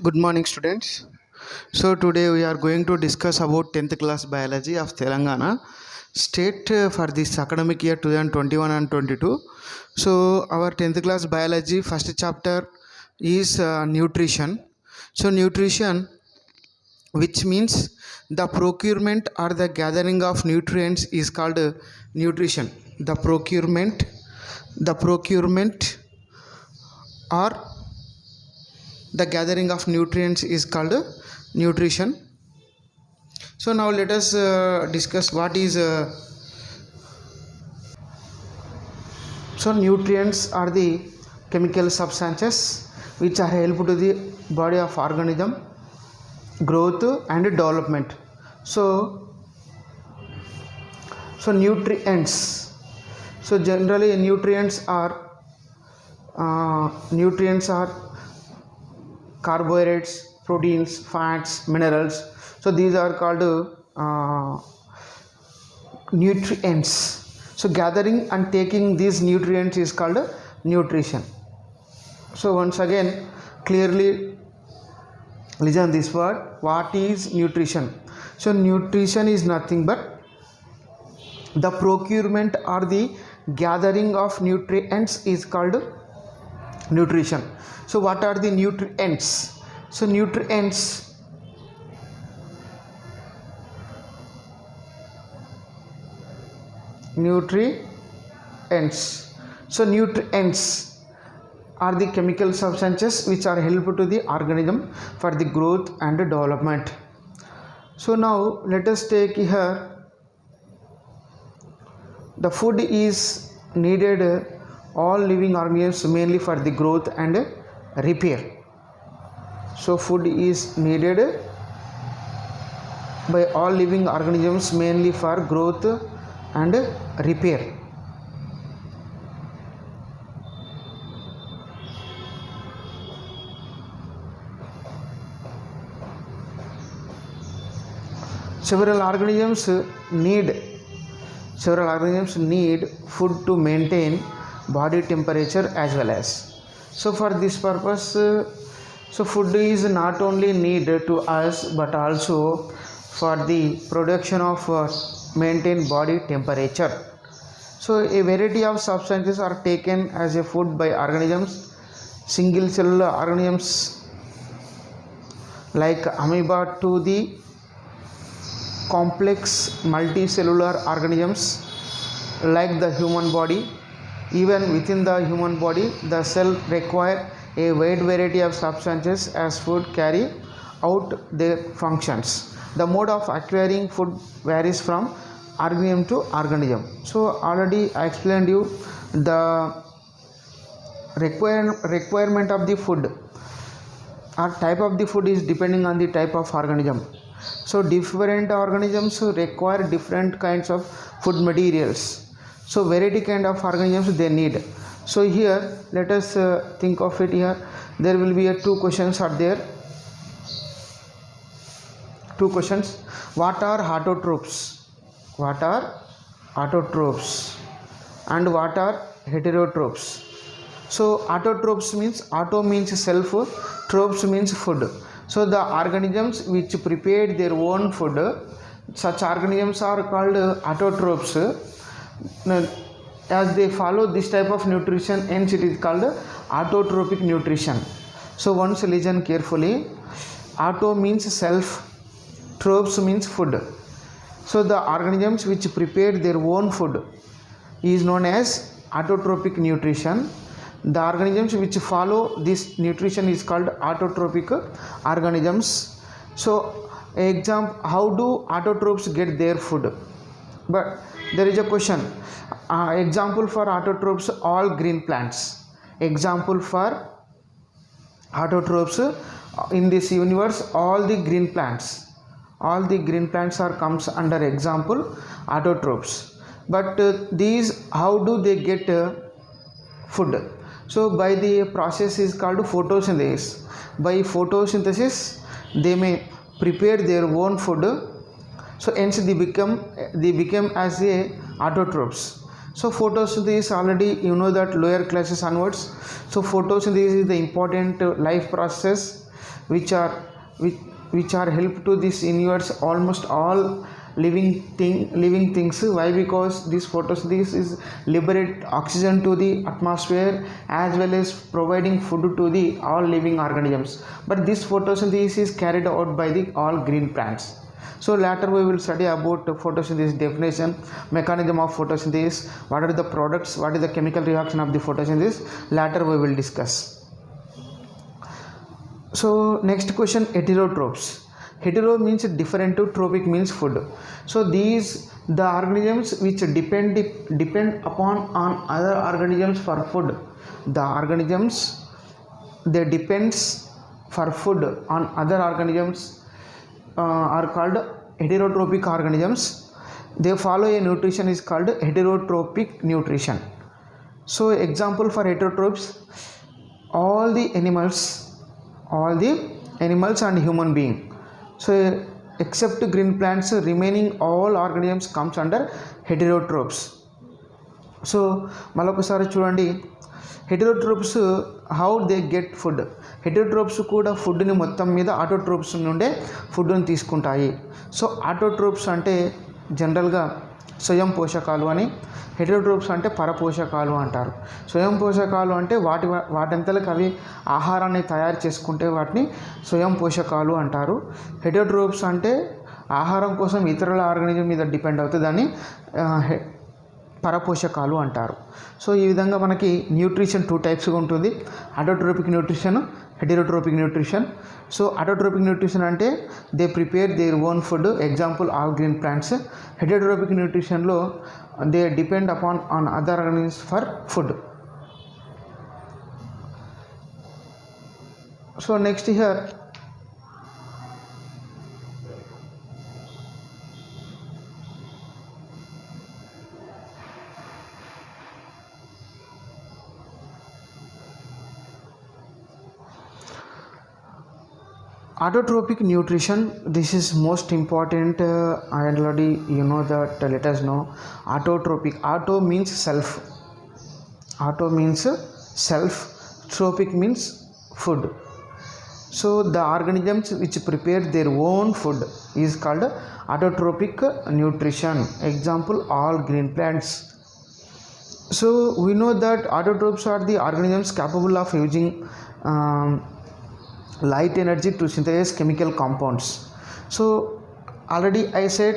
Good morning, students. So today we are going to discuss about 10th class biology of Telangana state for this academic year 2021 and 22. So our 10th class biology first chapter is nutrition. So nutrition, which means the procurement or the gathering of nutrients, is called nutrition. The procurement or the gathering of nutrients is called nutrition. So now let us discuss what is so nutrients are the chemical substances which are helpful to the body of organism growth and development. So nutrients, so generally nutrients are carbohydrates, proteins, fats, minerals. So these are called nutrients. So gathering and taking these nutrients is called nutrition. So once again, clearly listen this word. What is nutrition? So nutrition is nothing but the procurement or the gathering of nutrients is called nutrition. So what are the nutrients? So nutrients so nutrients are the chemical substances which are helpful to the organism for the growth and development. So now let us take here, the food is needed all living organisms mainly for the growth and repair. So food is needed by all living organisms mainly for growth and repair. Several organisms need food to maintain body temperature as well as. So for this purpose, so food is not only needed to us but also for the production of maintain body temperature. So a variety of substances are taken as a food by organisms. Single cellular organisms like amoeba to the complex multicellular organisms like the human body. Even within the human body, the cell require a wide variety of substances as food carry out their functions. The mode of acquiring food varies from organism to organism. So already I explained you the requirement of the food or type of the food is depending on the type of organism. So different organisms require different kinds of food materials. So variety kind of organisms they need. So here let us think of it. Here there will be two questions are there. Two questions. What are autotrophs? What are autotrophs? And what are heterotrophs? So autotrophs means, auto means self, trophs means food. So the organisms which prepare their own food, such organisms are called autotrophs. As they follow this type of nutrition, hence it is called autotrophic nutrition. So once listen carefully. Auto means self, trophs means food. So the organisms which prepare their own food is known as autotrophic nutrition. The organisms which follow this nutrition is called autotrophic organisms. So example, how do autotrophs get their food? But there is a question. Example for autotrophs, all green plants. Example for autotrophs in this universe, all the green plants. All the green plants are comes under example autotrophs. But these, how do they get food? So by the process is called photosynthesis. By photosynthesis they may prepare their own food. So hence they become as a autotrophs. So photosynthesis, already you know that lower classes onwards. So photosynthesis is the important life process which are which, which are help to this universe almost all living things. Why? Because this photosynthesis is liberate oxygen to the atmosphere as well as providing food to the all living organisms. But this photosynthesis is carried out by the all green plants. So later we will study about photosynthesis definition, mechanism of photosynthesis, what are the products, what is the chemical reaction of the photosynthesis. Later we will discuss. So next question, heterotrophs. Hetero means different, to trophic means food. So these the organisms which depend upon on other organisms for food. The organisms they depends for food on other organisms are called heterotrophic organisms. They follow a nutrition is called heterotrophic nutrition. So example for heterotrophs, all the animals and human being. So except green plants, remaining all organisms comes under heterotrophs. So malokasari chudandi, heterotrophs how they get food. Heterotrophs kuda food ni mottam meeda autotrophs nunde food ni తీసుకుంటాయి. So autotrophs అంటే జనరల్గా స్వయం పోషకాలు అని, హెటరోట్రోప్స్ అంటే పరపోషకాలు అంటారు. స్వయం పోషకాలు అంటే వాటంతలకు అవి ఆహారాన్ని తయారు చేసుకుంటే వాటిని స్వయం పోషకాలు అంటారు. హెటరోట్రోప్స్ అంటే ఆహారం కోసం ఇతరుల ఆర్గానిజం మీద డిపెండ్ అవుతుంది, దాన్ని పరపోషకాలు అంటారు. సో ఈ విధంగా మనకి న్యూట్రిషన్ 2 టైప్స్గా ఉంటుంది, autotrophic nutrition, heterotrophic nutrition. So autotrophic nutrition అంటే they prepare their own food, example all green plants. Heterotrophic nutrition లో they depend upon on other organisms for food. So next here autotrophic nutrition, this is most important. I already you know that. Let us know autotrophic. Auto means self, trophic means food. So the organisms which prepare their own food is called autotrophic nutrition, example all green plants. So we know that autotrophs are the organisms capable of using light energy to synthesize chemical compounds. So already I said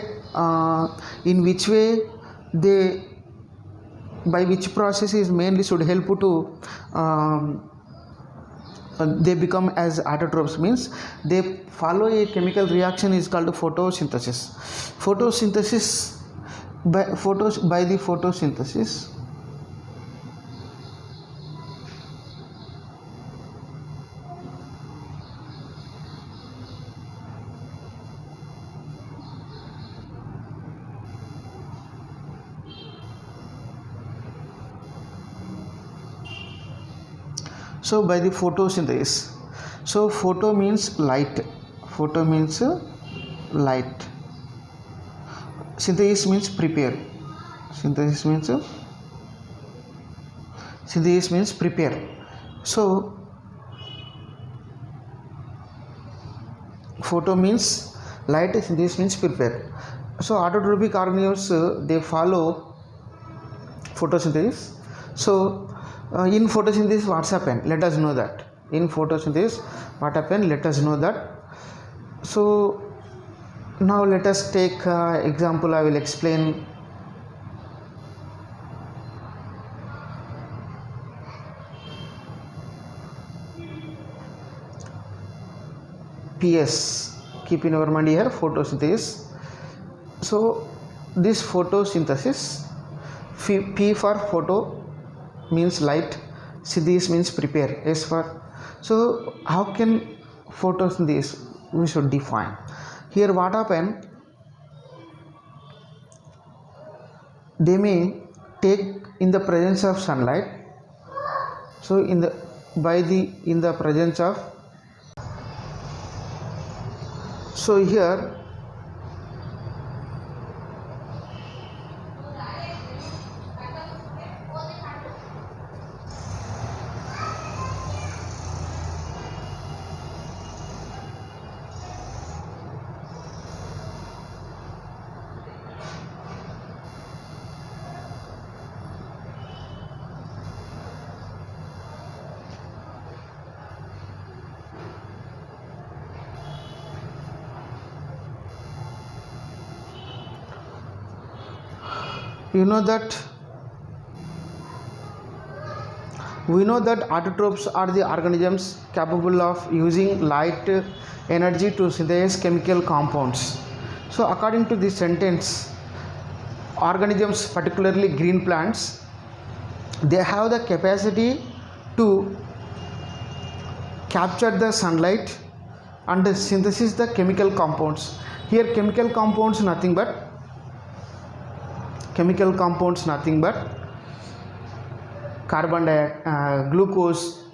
in which way by which process is mainly should help to they become as autotrophs, means they follow a chemical reaction is called photosynthesis. By the photosynthesis so by the photosynthesis. So photo means light, synthesis means prepare, so photo means light, synthesis means prepare. So autotrophic organisms they follow photosynthesis. So in photosynthesis what's happened, let us know that. In photosynthesis what happened, let us know that. So now let us take example. I will explain. PS, keep in your mind here, photosynthesis. So this photosynthesis, P for photo means light, synthesis means prepare, S for. So how can photosynthesis we should define here. What happen, they may take in the presence of sunlight. So in the presence of, so here We know that autotrophs are the organisms capable of using light energy to synthesize chemical compounds. So according to this sentence, organisms, particularly green plants, they have the capacity to capture the sunlight and synthesize the chemical compounds. Here chemical compounds nothing but carbon dioxide, glucose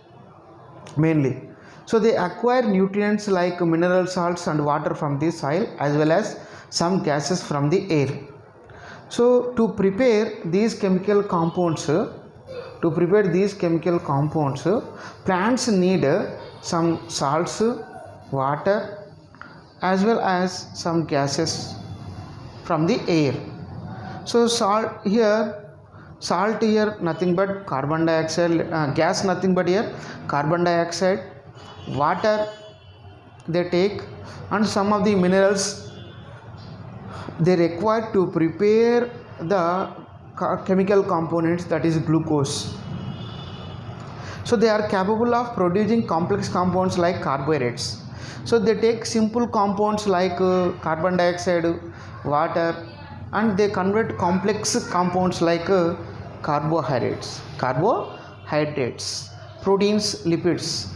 mainly. So they acquire nutrients like mineral salts and water from the soil as well as some gases from the air. So to prepare these chemical compounds, plants need some salts, water as well as some gases from the air. So salt here nothing but carbon dioxide, gas nothing but here carbon dioxide, water they take, and some of the minerals they require to prepare the chemical components, that is glucose. So they are capable of producing complex compounds like carbohydrates. So they take simple compounds like carbon dioxide, water, and they convert complex compounds like carbohydrates, proteins, lipids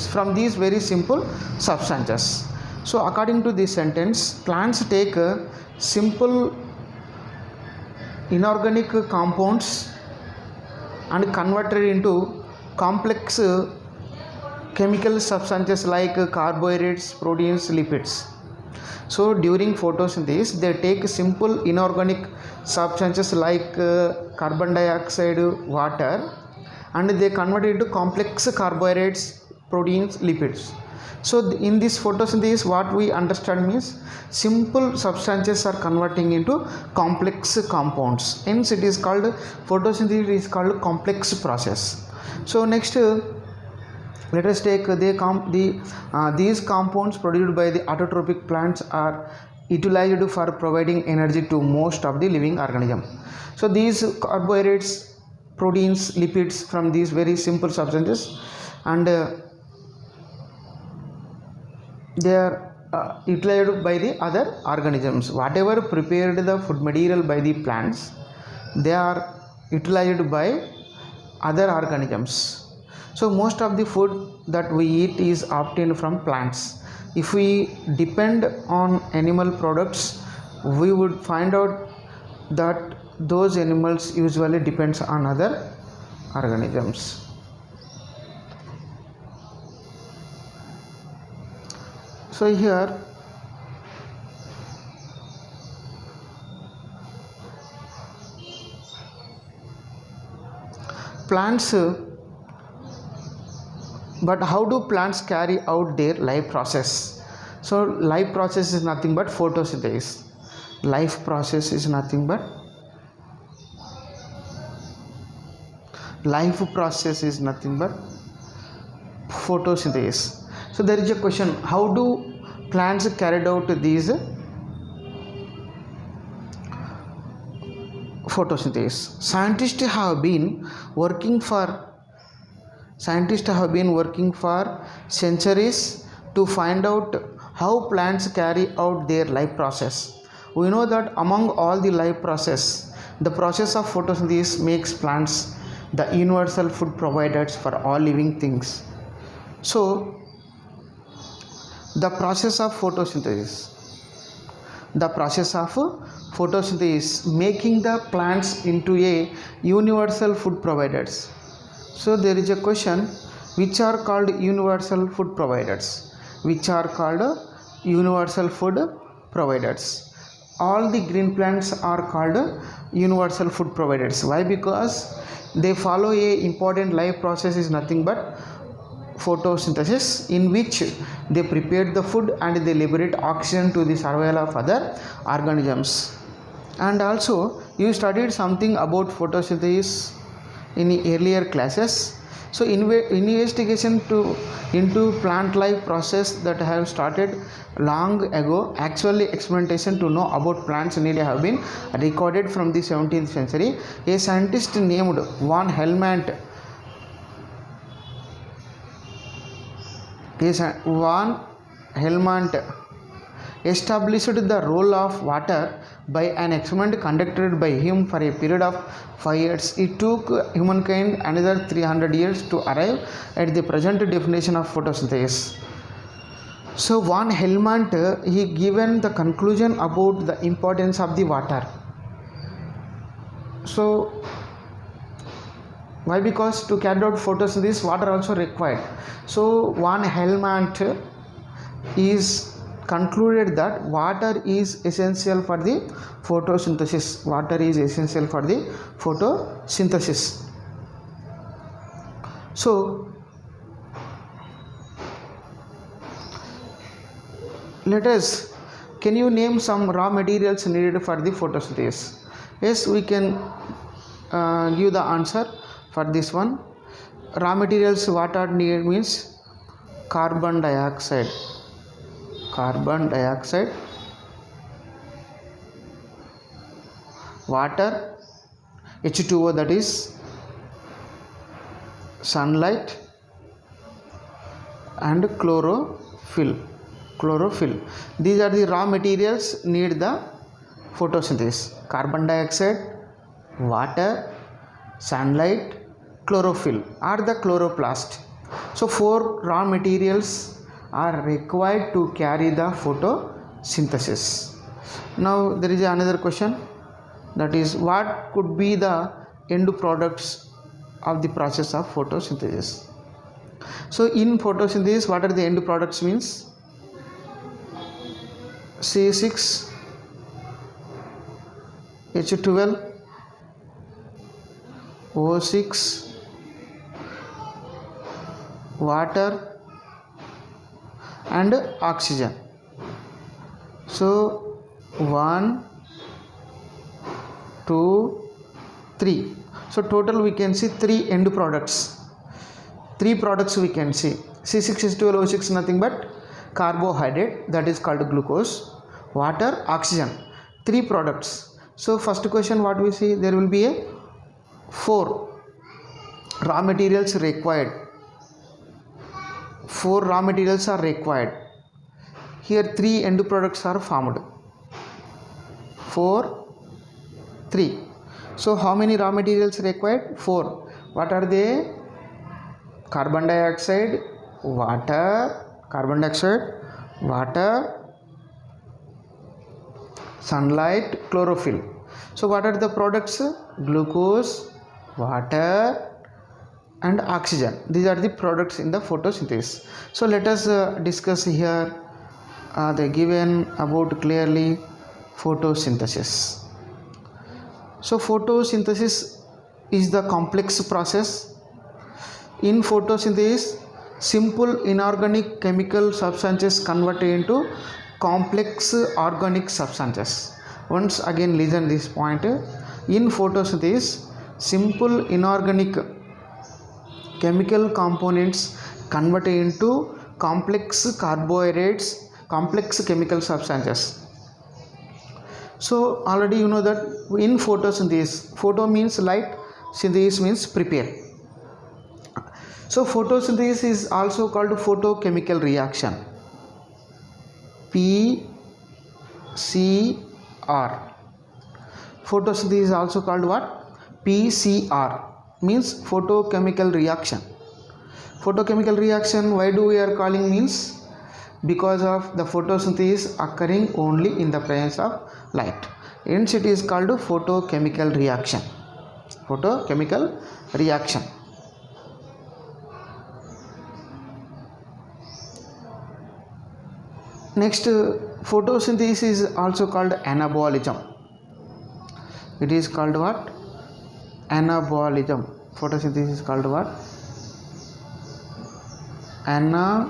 from these very simple substances. So according to this sentence, plants take simple inorganic compounds and converted into complex chemical substances like carbohydrates, proteins, lipids. So during photosynthesis, they take simple inorganic substances like carbon dioxide, water, and they convert it into complex carbohydrates, proteins, lipids. So in this photosynthesis, what we understand means simple substances are converting into complex compounds. Hence it is called photosynthesis is called complex process. So next let us take these compounds produced by the autotrophic plants are utilized for providing energy to most of the living organism. So these carbohydrates, proteins, lipids from these very simple substances, and they are utilized by the other organisms. Whatever prepared the food material by the plants, they are utilized by other organisms. So most of the food that we eat is obtained from plants. If we depend on animal products, we would find out that those animals usually depends on other organisms. So here plants, but how do plants carry out their life process? So life process is nothing but photosynthesis. Life process is nothing but photosynthesis. So there is a question, how do plants carry out these photosynthesis? Scientists have been working for centuries to find out how plants carry out their life process. We know that among all the life process, the process of photosynthesis makes plants the universal food providers for all living things. So the process of photosynthesis making the plants into a universal food providers. So there is a question, which are called universal food providers? All the green plants are called universal food providers. Why? Because they follow a important life process is nothing but photosynthesis, in which they prepare the food and they liberate oxygen to the survival of other organisms. And also you studied something about photosynthesis in earlier classes. So investigation into plant life process that have started long ago. Actually experimentation to know about plants need have been recorded from the 17th century. A scientist named von Helmont established the role of water by an experiment conducted by him for a period of 5 years. It took humankind another 300 years to arrive at the present definition of photosynthesis. So von Helmont he given the conclusion about the importance of the water. So why? Because to carry out photosynthesis water also required. So von Helmont is concluded that water is essential for the photosynthesis. Water is essential for the photosynthesis. So let us, can you name some raw materials needed for the photosynthesis? Yes, we can give the answer for this one. Raw materials what are needed means carbon dioxide, water, H2O, that is sunlight, and chlorophyll. These are the raw materials need the photosynthesis: carbon dioxide, water, sunlight, chlorophyll or the chloroplast. So 4 raw materials are required to carry the photosynthesis. Now there is another question, that is what could be the end products of the process of photosynthesis. So in photosynthesis what are the end products means C6, H12, O6, water and oxygen. So 1, 2, 3. So total we can see 3 end products. 3 products we can see. C6H12 O6 nothing but carbohydrate, that is called glucose, water, oxygen. 3 products. So first question what we see, there will be a 4 raw materials required. 4 raw materials are required. Here 3 end products are formed. 4, 3. So how many raw materials required? 4. What are they? Carbon dioxide, water, sunlight, chlorophyll. So what are the products? Glucose, water and oxygen. These are the products in the photosynthesis. So let us discuss here they given about clearly photosynthesis. So photosynthesis is the complex process. In photosynthesis, simple inorganic chemical substances converted into complex organic substances. Once again listen this point. In photosynthesis, simple inorganic chemical components converted into complex carbohydrates, complex chemical substances. So already you know that in photosynthesis, photo means light, synthesis means prepare. So photosynthesis is also called photochemical reaction, PCR. Photosynthesis is also called what? PCR, means photochemical reaction. Photochemical reaction, why do we are calling means because of the photosynthesis occurring only in the presence of light. Hence it is called photochemical reaction. Next, photosynthesis is also called anabolism. It is called what? Anabolism. Photosynthesis is called what? Anabolism.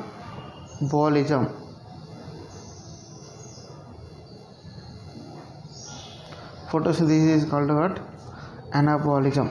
Photosynthesis is called what? Anabolism.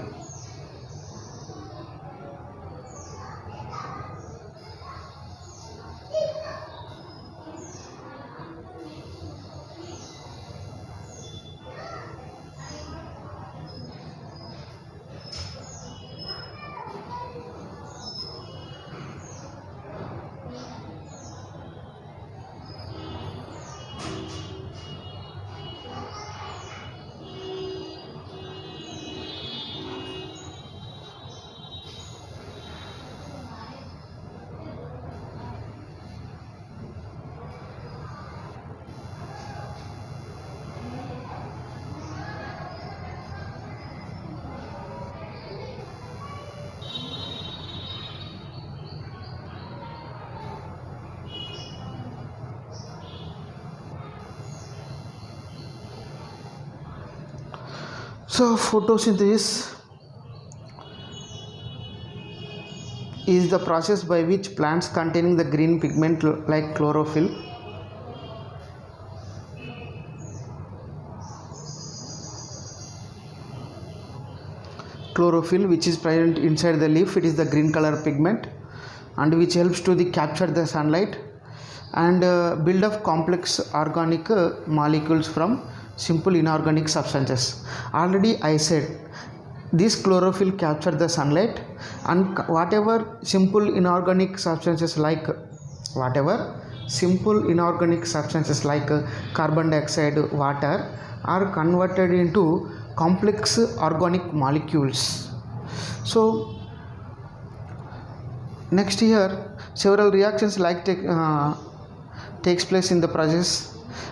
So photosynthesis is the process by which plants containing the green pigment like chlorophyll which is present inside the leaf. It is the green color pigment and which helps to capture the sunlight and build up complex organic molecules from simple inorganic substances. Already I said this chlorophyll capture the sunlight and whatever simple inorganic substances like carbon dioxide, water are converted into complex organic molecules. So next here several reactions takes place in the process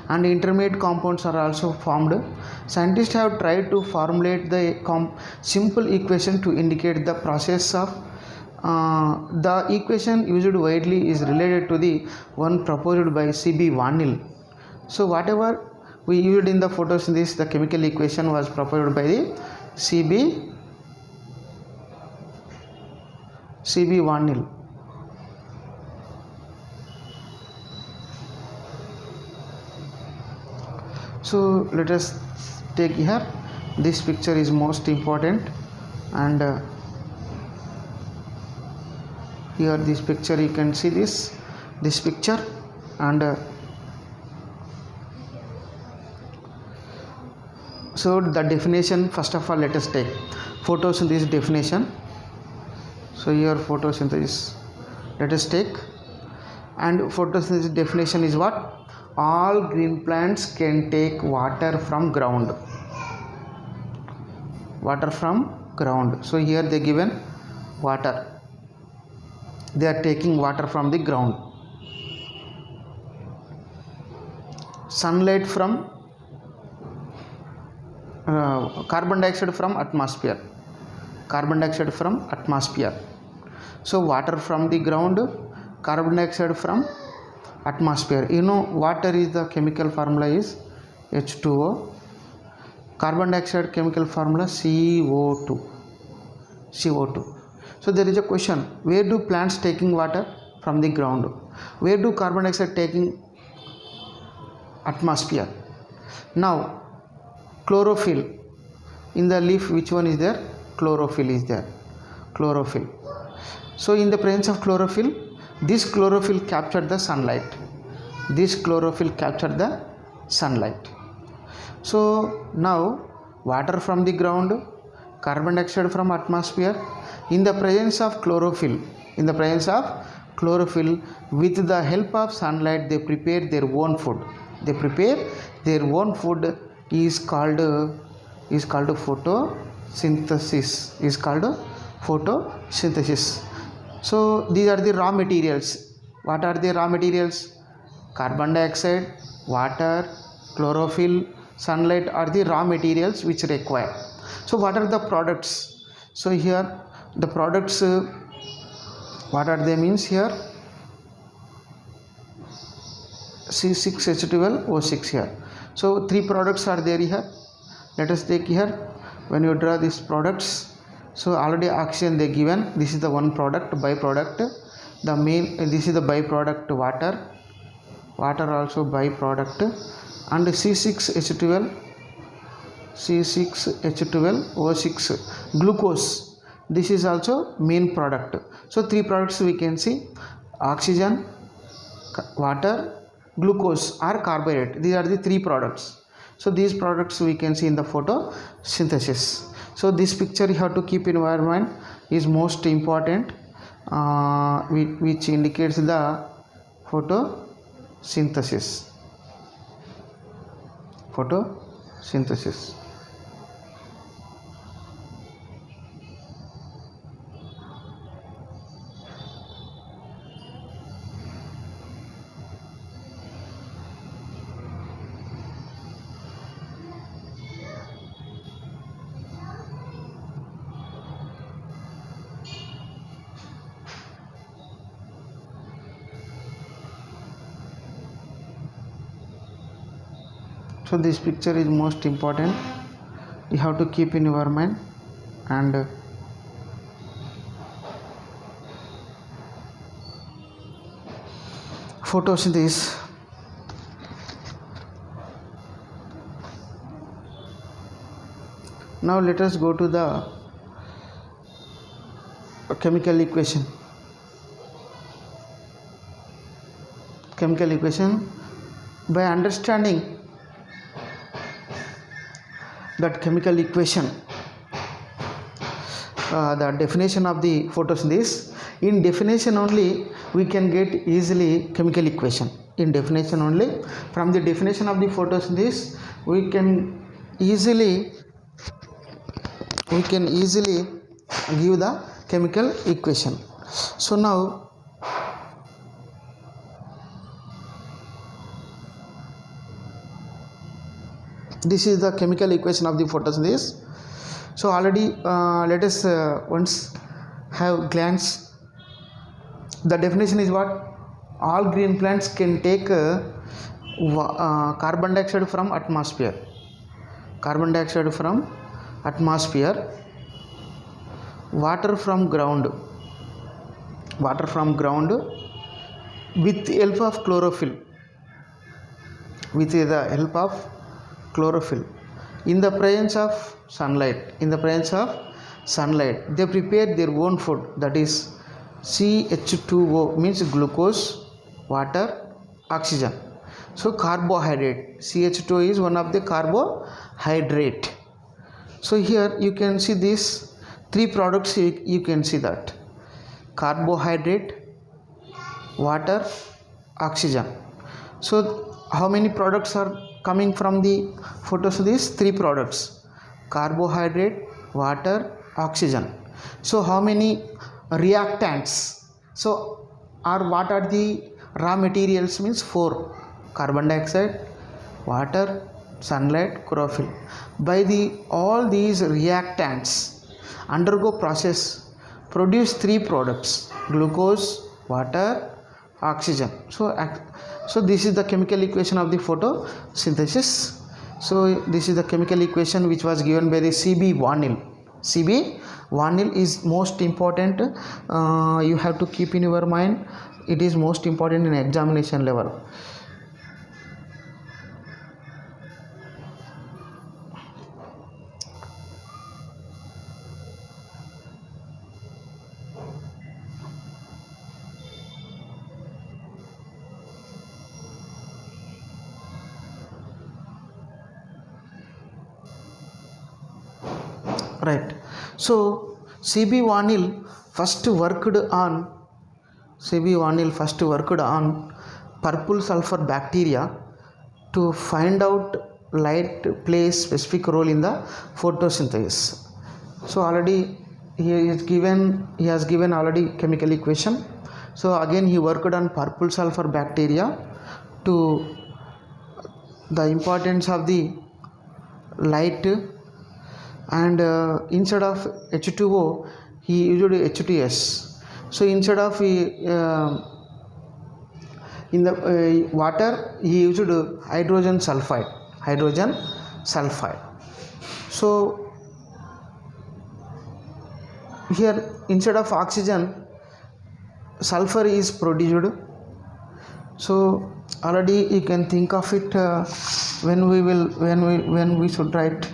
and intermediate compounds are also formed. Scientists have tried to formulate the simple equation to indicate the process of the equation used widely is related to the one proposed by C.B. Wanil. So whatever we used in the photosynthesis, the chemical equation was proposed by the C.B. Wanil. So let us take here, this picture is most important and here this picture you can see this picture and so the definition, first of all let us take photosynthesis definition. So here photosynthesis let us take, and photosynthesis definition is what? All green plants can take water from ground. So here they given water, they are taking water from the ground. Sunlight from carbon dioxide from atmosphere. So water from the ground, carbon dioxide from atmosphere. You know water is the chemical formula is H2O, carbon dioxide chemical formula CO2. So there is a question, where do plants taking water? From the ground. Where do carbon dioxide taking? Atmosphere. Now chlorophyll in the leaf, which one is there? Chlorophyll is there. So in the presence of chlorophyll, this chlorophyll captured the sunlight. So now water from the ground, carbon dioxide from atmosphere. In the presence of chlorophyll, with the help of sunlight they prepare their own food. Is called photosynthesis. So these are the raw materials. What are the raw materials? Carbon dioxide, water, chlorophyll, sunlight are the raw materials which require. So what are the products? So here the products, what are they means here? C6H12O6 here. So three products are there here. Let us take here, when you draw these products, so already oxygen they given, this is the one product, byproduct. The main, this is the byproduct water also byproduct, and C6H12O6 glucose, this is also main product. So three products we can see, oxygen, water, glucose or carbohydrate. These are the three products. So these products we can see in the photosynthesis. So this picture you have to keep in your mind, is most important, which indicates the photosynthesis. So this picture is most important, you have to keep in your mind. And photosynthesis. Now let us go to the chemical equation. Chemical equation. By understanding that chemical equation, the definition of the photosynthesis, in definition only we can get easily chemical equation. In definition only, from the definition of the photosynthesis we can easily give the chemical equation. So now this is the chemical equation of the photosynthesis. So already let us once have glance. The definition is what? All green plants can take carbon dioxide from atmosphere. Carbon dioxide from atmosphere, water from ground with the help of chlorophyll. With the help of chlorophyll, in the presence of sunlight, they prepare their own food, that is CH2O means glucose, water, oxygen. So carbohydrate, CH2O is one of the carbohydrate. So here you can see these three products, you can see that carbohydrate, water, oxygen. So how many products are coming from the photosynthesis? Three products: carbohydrate, water, oxygen. So how many reactants? So what are the raw materials? Means four: carbon dioxide, water, sunlight, chlorophyll. By all these reactants undergo process, produce three products: glucose, water, oxygen. So this is the chemical equation of the photosynthesis. So this is the chemical equation which was given by the C.B. Wanil. C.B. Wanil is most important. You have to keep in your mind. It is most important in examination level. Right. So C.B. Wanil first worked on purple sulfur bacteria to find out light plays specific role in the photosynthesis. So already he has given already chemical equation. So again he worked on purple sulfur bacteria to the importance of the light. And instead of H2O he used H2S. So instead of in the water he used hydrogen sulfide. So here instead of oxygen sulfur is produced. So already you can think of it when we should write.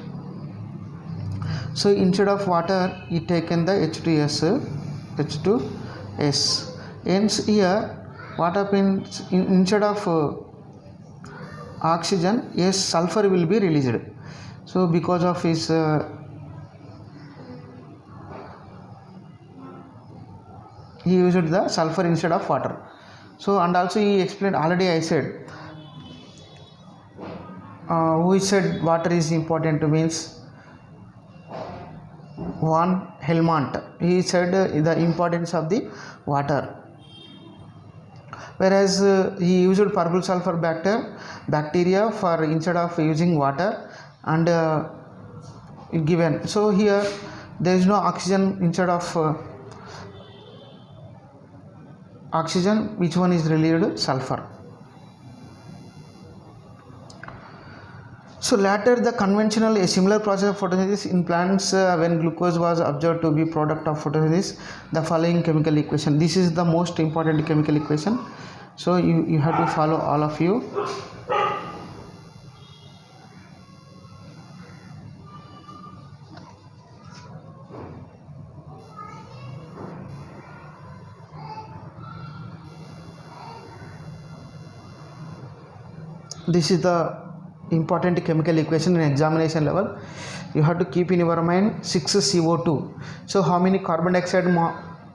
So instead of water he taken the H2S. Hence here what happens, instead of oxygen, yes, sulfur will be released. So because of his he used the sulfur instead of water. So and also he explained, already I said, who said water is important means von Helmont. He said the importance of the water, whereas he used purple sulfur bacteria for instead of using water and given. So here there is no oxygen instead of oxygen. Which one is released? Sulfur. So later the conventional a similar process of photosynthesis in plants when glucose was observed to be product of photosynthesis, the following chemical equation. This is the most important chemical equation, so you have to follow, all of you. This is the important chemical equation in examination level. You have to keep in your mind 6 CO2. So how many carbon dioxide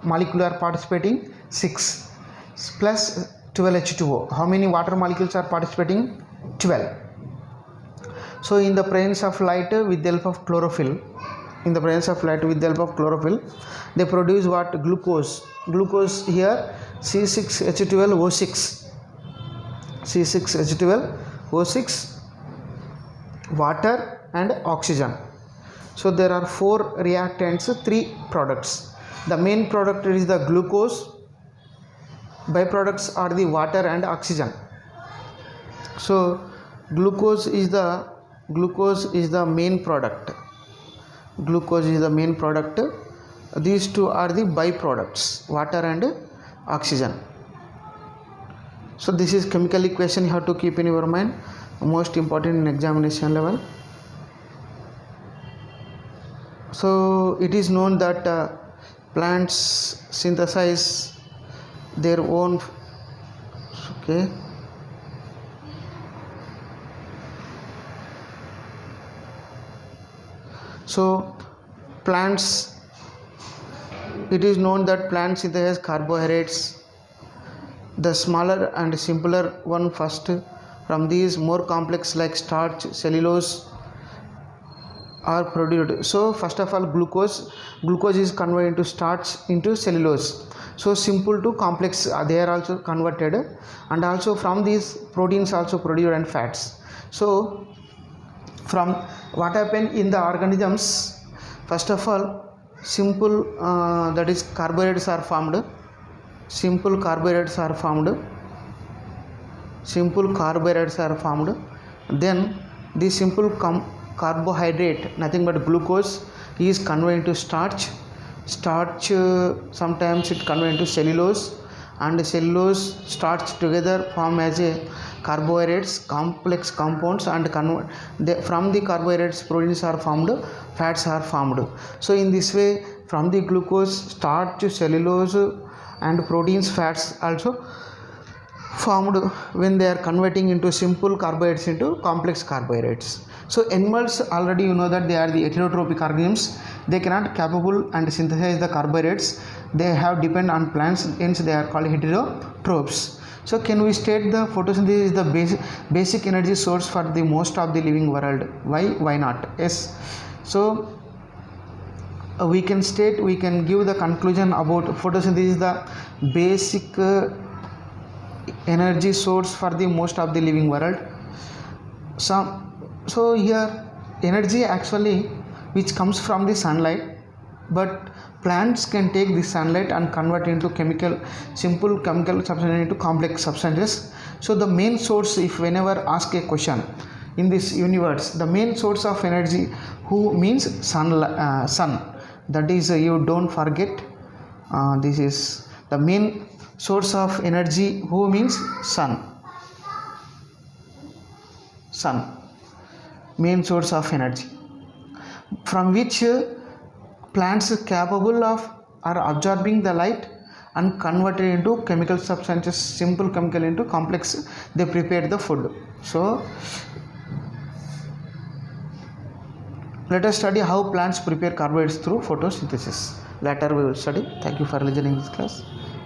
molecule are participating? 6 plus 12 H2O. How many water molecules are participating? 12. So in the presence of light with the help of chlorophyll, they produce what? Glucose. Glucose here C6H12O6. C6H12O6, water and oxygen. So there are 4 reactants, 3 products. The main product is the glucose, byproducts are the water and oxygen. So glucose is the main product. These two are the byproducts, water and oxygen. So this is chemical equation you have to keep in your mind, most important in examination level. So it is known that plants synthesize their own, okay. So it is known that plants synthesize carbohydrates. The smaller and simpler one first, from these more complex like starch, cellulose are produced. So first of all, glucose is converted into starch, into cellulose. So simple to complex they are also converted, and also from these proteins also produced and fats. So from what happened in the organisms, first of all, simple that is carbohydrates are formed. Simple carbohydrates are formed. Then the simple carbohydrate, nothing but glucose, is converted into starch. Sometimes it converted into cellulose, and cellulose, starch together form as a carbohydrates, complex compounds, and from the carbohydrates proteins are formed, fats are formed. So in this way, from the glucose, starch, cellulose and proteins, fats also formed when they are converting into simple carbohydrates into complex carbohydrates. So animals, already you know that they are the heterotrophic organisms. They cannot capable and synthesize the carbohydrates. They have depend on plants, hence they are called heterotrophs. So can we state the photosynthesis is the basic energy source for the most of the living world? Why not? Yes. So we can give the conclusion about photosynthesis is the basic energy source for the most of the living world. So here energy actually which comes from the sunlight, but plants can take the sunlight and convert into simple chemical substances into complex substances. So the main source, if whenever ask a question in this universe, the main source of energy who means sun. That is, you don't forget, this is the main source of energy who means sun, main source of energy, from which plants capable of are absorbing the light and converted into chemical substances, simple chemical into complex, they prepare the food. So let us study how plants prepare carbohydrates through photosynthesis. Later we will study. Thank you for listening to this class.